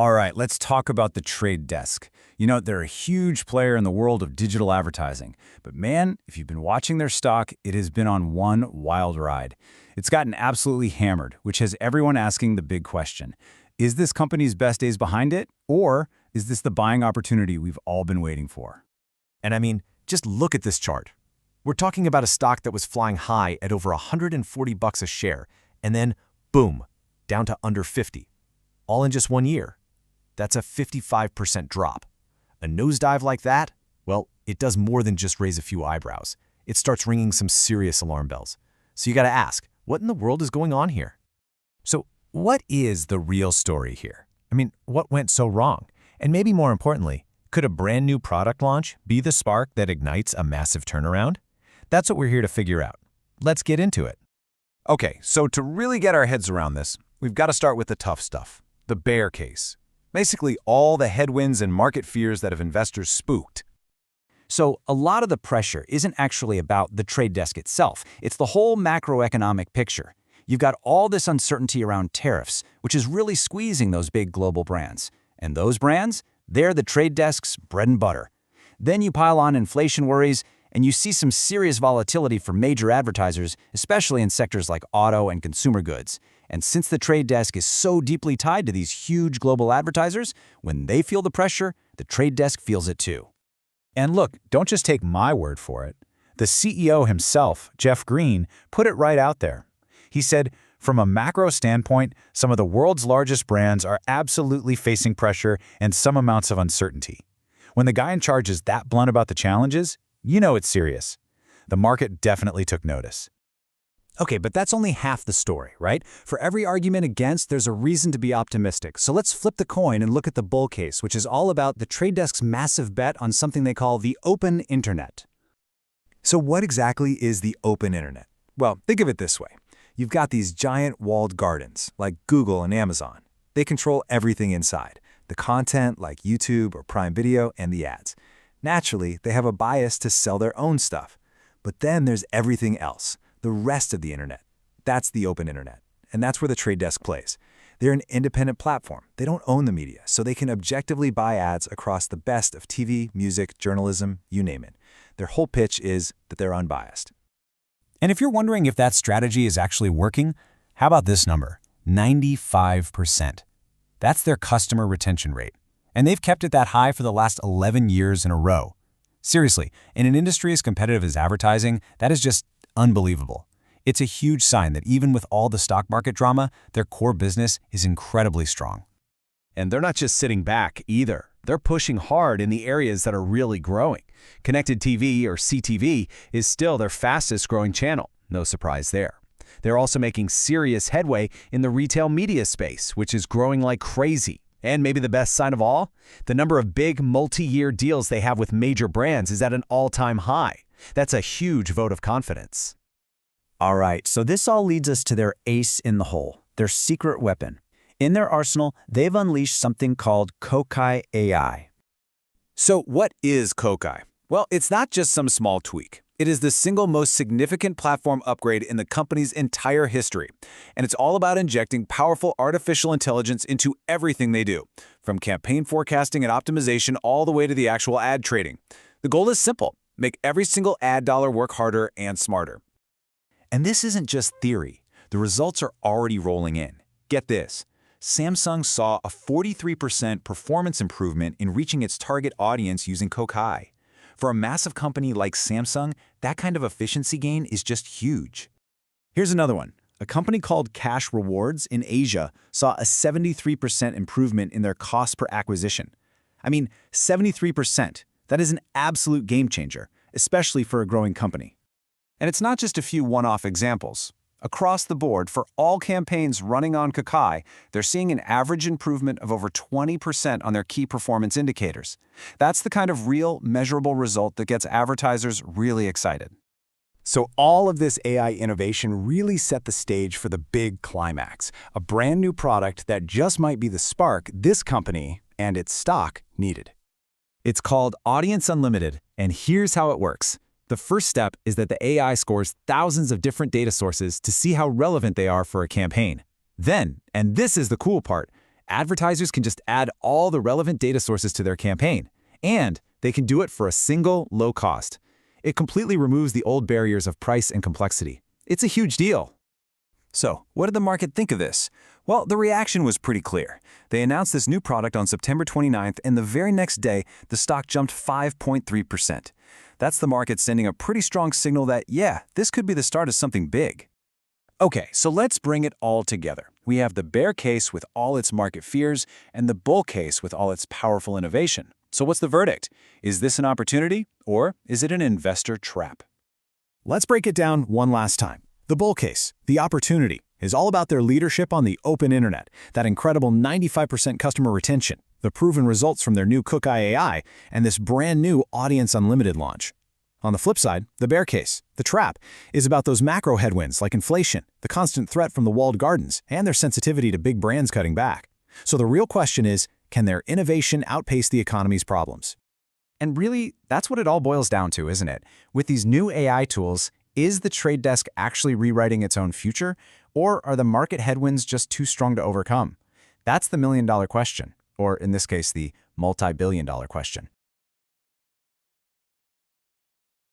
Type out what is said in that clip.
All right, let's talk about the trade desk. You know, they're a huge player in the world of digital advertising. But man, if you've been watching their stock, it has been on one wild ride. It's gotten absolutely hammered, which has everyone asking the big question. Is this company's best days behind it? Or is this the buying opportunity we've all been waiting for? And I mean, just look at this chart. We're talking about a stock that was flying high at over $140 a share, and then, boom, down to under 50. All in just 1 year. That's a 55% drop. A nosedive like that, well, it does more than just raise a few eyebrows. It starts ringing some serious alarm bells. So you gotta ask, what in the world is going on here? So what is the real story here? I mean, what went so wrong? And maybe more importantly, could a brand new product launch be the spark that ignites a massive turnaround? That's what we're here to figure out. Let's get into it. Okay, so to really get our heads around this, we've got to start with the tough stuff, the bear case. Basically, all the headwinds and market fears that have investors spooked. So a lot of the pressure isn't actually about the trade desk itself. It's the whole macroeconomic picture. You've got all this uncertainty around tariffs, which is really squeezing those big global brands. And those brands, they're the trade desk's bread and butter. Then you pile on inflation worries, and you see some serious volatility for major advertisers, especially in sectors like auto and consumer goods. And since the trade desk is so deeply tied to these huge global advertisers, when they feel the pressure, the trade desk feels it too. And look, don't just take my word for it. The CEO himself, Jeff Green, put it right out there. He said, from a macro standpoint, some of the world's largest brands are absolutely facing pressure and some amounts of uncertainty. When the guy in charge is that blunt about the challenges, you know it's serious. The market definitely took notice. Okay, but that's only half the story, right? For every argument against, there's a reason to be optimistic. So let's flip the coin and look at the bull case, which is all about the trade desk's massive bet on something they call the open internet. So what exactly is the open internet? Well, think of it this way. You've got these giant walled gardens, like Google and Amazon. They control everything inside, the content like YouTube or Prime Video and the ads. Naturally, they have a bias to sell their own stuff. But then there's everything else. The rest of the internet. That's the open internet. And that's where the trade desk plays. They're an independent platform. They don't own the media, so they can objectively buy ads across the best of TV, music, journalism, you name it. Their whole pitch is that they're unbiased. And if you're wondering if that strategy is actually working, how about this number? 95%. That's their customer retention rate. And they've kept it that high for the last 11 years in a row. Seriously, in an industry as competitive as advertising, that is just unbelievable. It's a huge sign that even with all the stock market drama, their core business is incredibly strong. And they're not just sitting back either. They're pushing hard in the areas that are really growing. Connected TV, or CTV, is still their fastest growing channel. No surprise there. They're also making serious headway in the retail media space, which is growing like crazy. And maybe the best sign of all, the number of big multi-year deals they have with major brands is at an all-time high. That's a huge vote of confidence. All right, so this all leads us to their ace in the hole, their secret weapon. In their arsenal, they've unleashed something called Kokai AI. So what is Kokai? Well, it's not just some small tweak. It is the single most significant platform upgrade in the company's entire history. And it's all about injecting powerful artificial intelligence into everything they do, from campaign forecasting and optimization all the way to the actual ad trading. The goal is simple. Make every single ad dollar work harder and smarter. And this isn't just theory. The results are already rolling in. Get this. Samsung saw a 43% performance improvement in reaching its target audience using Kokai. For a massive company like Samsung, that kind of efficiency gain is just huge. Here's another one. A company called Cash Rewards in Asia saw a 73% improvement in their cost per acquisition. I mean, 73%. That is an absolute game changer, especially for a growing company. And it's not just a few one-off examples. Across the board, for all campaigns running on Kokai, they're seeing an average improvement of over 20% on their key performance indicators. That's the kind of real, measurable result that gets advertisers really excited. So all of this AI innovation really set the stage for the big climax, a brand new product that just might be the spark this company and its stock needed. It's called Audience Unlimited, and here's how it works. The first step is that the AI scores thousands of different data sources to see how relevant they are for a campaign. Then, and this is the cool part, Advertisers can just add all the relevant data sources to their campaign, and they can do it for a single, low cost. It completely removes the old barriers of price and complexity. It's a huge deal. So, what did the market think of this? Well, the reaction was pretty clear. They announced this new product on September 29th, and the very next day, the stock jumped 5.3%. That's the market sending a pretty strong signal that, yeah, this could be the start of something big. Okay, so let's bring it all together. We have the bear case with all its market fears, and the bull case with all its powerful innovation. So what's the verdict? Is this an opportunity, or is it an investor trap? Let's break it down one last time. The bull case, the opportunity, is all about their leadership on the open internet, that incredible 95% customer retention, the proven results from their new Kokai AI, and this brand new Audience Unlimited launch. On the flip side, the bear case, the trap, is about those macro headwinds like inflation, the constant threat from the walled gardens, and their sensitivity to big brands cutting back. So the real question is, can their innovation outpace the economy's problems? And really, that's what it all boils down to, isn't it? With these new AI tools, is the trade desk actually rewriting its own future, or are the market headwinds just too strong to overcome? That's the million-dollar question, or in this case, the multi-billion-dollar question.